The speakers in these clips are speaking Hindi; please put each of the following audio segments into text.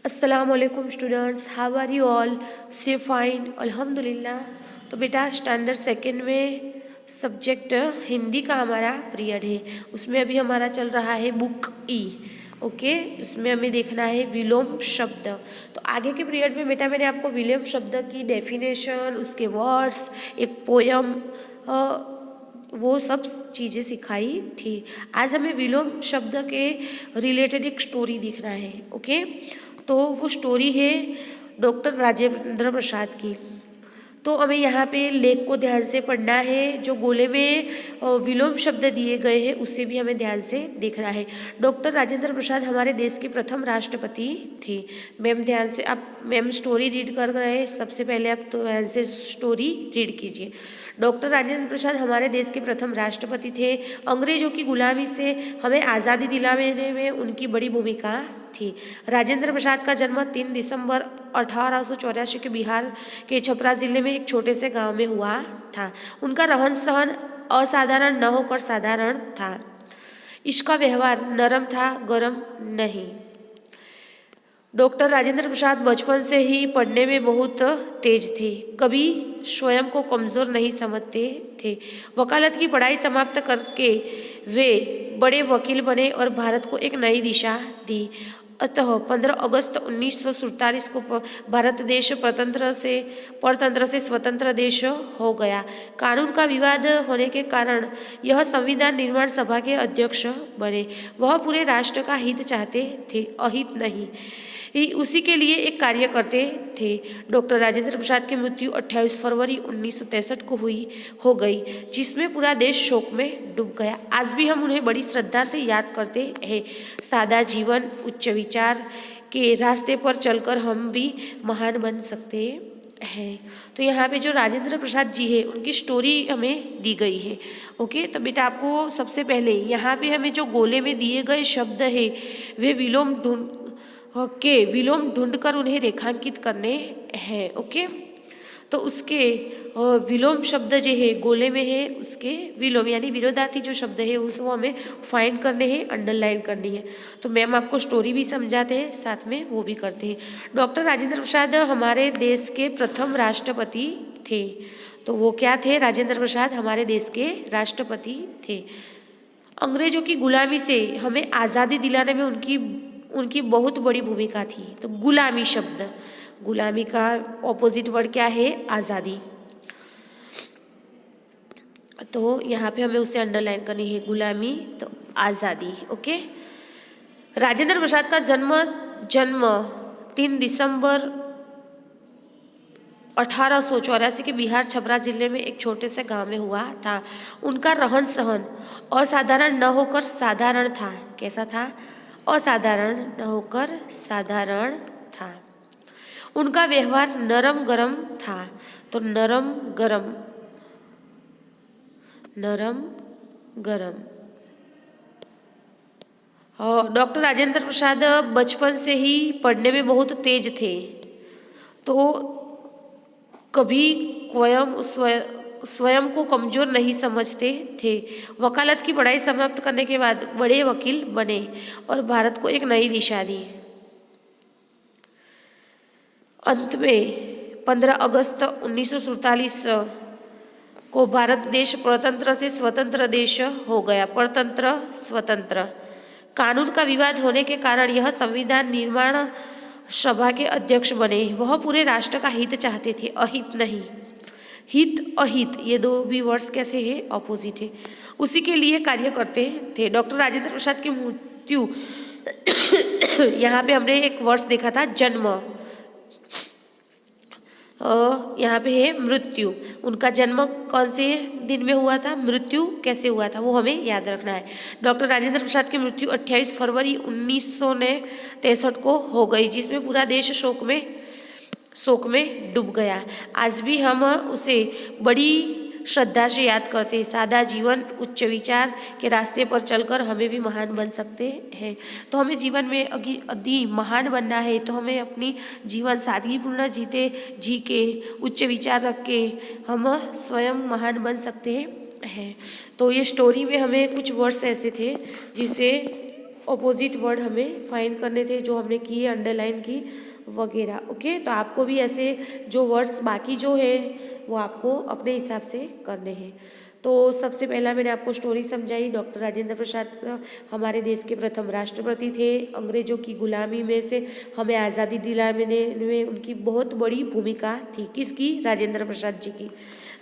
अस्सलामुअलैकुम students, how are you all? Say fine, अल्हम्दुलिल्लाह। तो बेटा स्टैंडर्ड सेकेंड में सब्जेक्ट हिंदी का हमारा पीरियड है। उसमें अभी हमारा चल रहा है बुक ई। ओके, उसमें हमें देखना है विलोम शब्द। तो आगे के पीरियड में बेटा मैंने आपको विलोम शब्द की डेफिनेशन, उसके वर्ड्स, एक पोयम, वो सब चीज़ें सिखाई थी। आज हमें विलोम शब्द के रिलेटेड एक स्टोरी देखना है। ओके, तो वो स्टोरी है डॉक्टर राजेंद्र प्रसाद की। तो हमें यहाँ पे लेख को ध्यान से पढ़ना है। जो गोले में विलोम शब्द दिए गए हैं उससे भी हमें ध्यान से देखना है। डॉक्टर राजेंद्र प्रसाद हमारे देश के प्रथम राष्ट्रपति थे। मैम ध्यान से, आप मैम स्टोरी रीड कर रहे हैं, सबसे पहले आप तो ध्यान से स्टोरी रीड कीजिए। डॉक्टर राजेंद्र प्रसाद हमारे देश के प्रथम राष्ट्रपति थे। अंग्रेजों की गुलामी से हमें आज़ादी दिलाने में उनकी बड़ी भूमिका थी। राजेंद्र प्रसाद का जन्म 3 दिसंबर 1884 के बिहार के छपरा जिले में एक छोटे से गांव में हुआ था। उनका रहन सहन असाधारण न होकर साधारण था। इसका व्यवहार नरम था, गरम नहीं। डॉक्टर राजेंद्र प्रसाद बचपन से ही पढ़ने में बहुत तेज थे। कभी स्वयं को कमज़ोर नहीं समझते थे। वकालत की पढ़ाई समाप्त करके वे बड़े वकील बने और भारत को एक नई दिशा दी। अतः 15 अगस्त 1947 को भारत देश परतंत्र से स्वतंत्र देश हो गया। कानून का विवाद होने के कारण यह संविधान निर्माण सभा के अध्यक्ष बने। वह पूरे राष्ट्र का हित चाहते थे, अहित नहीं। उसी के लिए एक कार्य करते थे। डॉक्टर राजेंद्र प्रसाद की मृत्यु 28 फरवरी 1963 को हो गई, जिसमें पूरा देश शोक में डूब गया। आज भी हम उन्हें बड़ी श्रद्धा से याद करते हैं। सादा जीवन, उच्च विचार के रास्ते पर चलकर हम भी महान बन सकते हैं। तो यहाँ पे जो राजेंद्र प्रसाद जी है उनकी स्टोरी हमें दी गई है। ओके, तो बेटा आपको सबसे पहले यहाँ पे हमें जो गोले में दिए गए शब्द है वे विलोम ढूंढकर उन्हें रेखांकित करने हैं। ओके, तो उसके विलोम शब्द जो है गोले में है, उसके विलोम यानी विरोधार्थी जो शब्द है उसको हमें फाइंड करने हैं, अंडरलाइन करनी है। तो मैम आपको स्टोरी भी समझाते हैं, साथ में वो भी करते हैं। डॉक्टर राजेंद्र प्रसाद हमारे देश के प्रथम राष्ट्रपति थे। तो वो क्या थे? राजेंद्र प्रसाद हमारे देश के राष्ट्रपति थे। अंग्रेजों की गुलामी से हमें आज़ादी दिलाने में उनकी बहुत बड़ी भूमिका थी। तो गुलामी शब्द, गुलामी का ऑपोजिट वर्ड क्या है? आज़ादी। तो यहाँ पे हमें उसे अंडरलाइन करनी है, गुलामी तो आज़ादी। ओके, राजेंद्र प्रसाद का जन्म 3 दिसंबर 1884 के बिहार छपरा जिले में एक छोटे से गांव में हुआ था। उनका रहन सहन असाधारण न होकर साधारण था। कैसा था? असाधारण न होकर साधारण था। उनका व्यवहार नरम गरम था। तो नरम गरम, नरम गरम। और डॉक्टर राजेंद्र प्रसाद बचपन से ही पढ़ने में बहुत तेज थे। तो कभी स्वयं को कमज़ोर नहीं समझते थे। वकालत की पढ़ाई समाप्त करने के बाद बड़े वकील बने और भारत को एक नई दिशा दी। अंत में 15 अगस्त 1947 को भारत देश परतंत्र से स्वतंत्र देश हो गया। परतंत्र, स्वतंत्र। कानून का विवाद होने के कारण यह संविधान निर्माण सभा के अध्यक्ष बने। वह पूरे राष्ट्र का हित चाहते थे, अहित नहीं। हित अहित ये दो भी वर्ड्स कैसे हैं? ऑपोजिट है। उसी के लिए कार्य करते थे। डॉक्टर राजेंद्र प्रसाद की मृत्यु यहाँ पे हमने एक वर्ड्स देखा था, जन्म। यहाँ पे है मृत्यु। उनका जन्म कौन से दिन में हुआ था? मृत्यु कैसे हुआ था वो हमें याद रखना है। डॉक्टर राजेंद्र प्रसाद की मृत्यु 28 फरवरी 1963 को हो गई, जिसमें पूरा देश शोक में डूब गया। आज भी हम उसे बड़ी श्रद्धा से याद करते हैं। सादा जीवन, उच्च विचार के रास्ते पर चलकर हमें भी महान बन सकते हैं। तो हमें जीवन में यदि महान बनना है तो हमें अपनी जीवन सादगीपूर्ण जी के उच्च विचार रख के हम स्वयं महान बन सकते हैं। तो ये स्टोरी में हमें कुछ वर्ड्स ऐसे थे जिसे ऑपोजिट वर्ड हमें फाइंड करने थे जो हमने किए, अंडरलाइन की वगैरह। ओके, तो आपको भी ऐसे जो वर्ड्स बाकी जो है वो आपको अपने हिसाब से करने हैं। तो सबसे पहला मैंने आपको स्टोरी समझाई। डॉक्टर राजेंद्र प्रसाद हमारे देश के प्रथम राष्ट्रपति थे। अंग्रेजों की गुलामी में से हमें आज़ादी दिलाने में उनकी बहुत बड़ी भूमिका थी। किसकी? राजेंद्र प्रसाद जी की।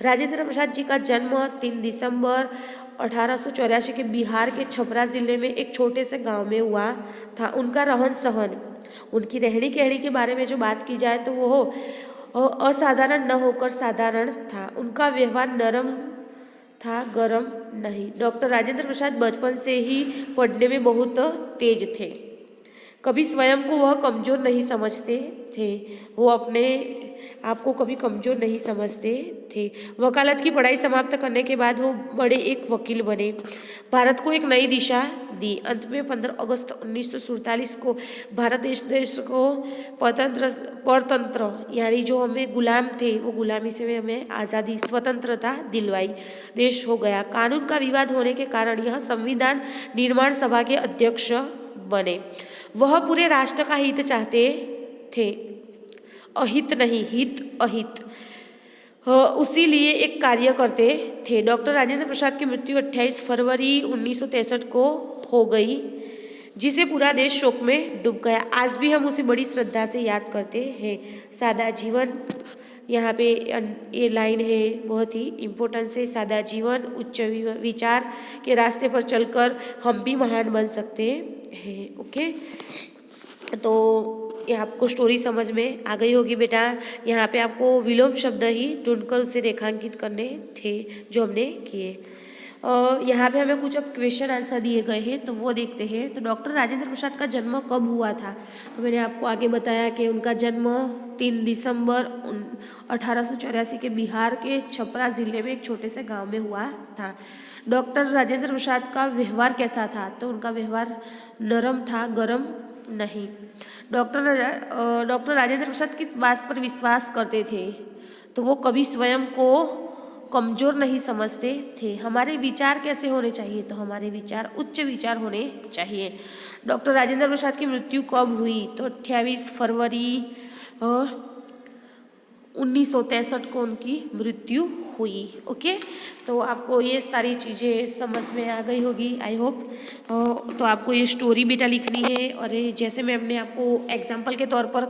राजेंद्र प्रसाद जी का जन्म 3 दिसंबर 1884 के बिहार के छपरा जिले में एक छोटे से गांव में हुआ था। उनका रहन सहन, उनकी रहनी कहनी के बारे में जो बात की जाए तो वो असाधारण न होकर साधारण था। उनका व्यवहार नरम था, गरम नहीं। डॉक्टर राजेंद्र प्रसाद बचपन से ही पढ़ने में बहुत तेज थे। कभी स्वयं को वह कमज़ोर नहीं समझते थे। वो अपने आप को कभी कमज़ोर नहीं समझते थे। वकालत की पढ़ाई समाप्त करने के बाद वो बड़े एक वकील बने। भारत को एक नई दिशा दी। अंत में 15 अगस्त 1947 को भारत देश को परतंत्र यानी जो हमें गुलाम थे वो गुलामी से हमें आज़ादी, स्वतंत्रता दिलवाई, देश हो गया। कानून का विवाद होने के कारण यह संविधान निर्माण सभा के अध्यक्ष बने। वह पूरे राष्ट्र का हित चाहते थे, अहित नहीं, हित अहित, उसी लिए एक कार्य करते थे। डॉक्टर राजेंद्र प्रसाद की मृत्यु 28 फरवरी 1963 को हो गई, जिसे पूरा देश शोक में डूब गया। आज भी हम उसे बड़ी श्रद्धा से याद करते हैं। सादा जीवन, यहाँ पे ये लाइन है, बहुत ही इम्पोर्टेंस है। सादा जीवन, उच्च विचार के रास्ते पर चलकर हम भी महान बन सकते हैं। ओके, तो ये आपको स्टोरी समझ में आ गई होगी बेटा। यहाँ पे आपको विलोम शब्द ही ढूंढकर उसे रेखांकित करने थे जो हमने किए। यहाँ पे हमें कुछ अब क्वेश्चन आंसर दिए गए हैं तो वो देखते हैं। तो डॉक्टर राजेंद्र प्रसाद का जन्म कब हुआ था? तो मैंने आपको आगे बताया कि उनका जन्म 3 दिसंबर 1884 के बिहार के छपरा ज़िले में एक छोटे से गांव में हुआ था। डॉक्टर राजेंद्र प्रसाद का व्यवहार कैसा था? तो उनका व्यवहार नरम था, गरम नहीं। डॉक्टर राजेंद्र प्रसाद किस बात पर विश्वास करते थे? तो वो कभी स्वयं को कमज़ोर नहीं समझते थे। हमारे विचार कैसे होने चाहिए? तो हमारे विचार उच्च विचार होने चाहिए। डॉक्टर राजेंद्र प्रसाद की मृत्यु कब हुई? तो 28 फरवरी 1963 को उनकी मृत्यु हुई। ओके, तो आपको ये सारी चीज़ें समझ में आ गई होगी, आई होप। तो आपको ये स्टोरी बेटा लिखनी है, और जैसे मैं हमने आपको एग्जाम्पल के तौर पर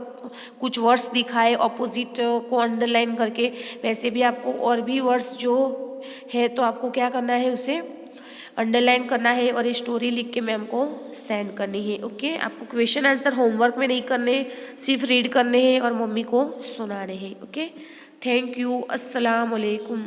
कुछ वर्ड्स दिखाए ऑपोजिट को अंडरलाइन करके, वैसे भी आपको और भी वर्ड्स जो है तो आपको क्या करना है, उसे अंडरलाइन करना है और ये स्टोरी लिख के मैम को सेंड करनी है। ओके, आपको क्वेश्चन आंसर होमवर्क में नहीं करने, सिर्फ रीड करने हैं और मम्मी को सुनाने हैं। ओके, थैंक यू, अस्सलाम वालेकुम।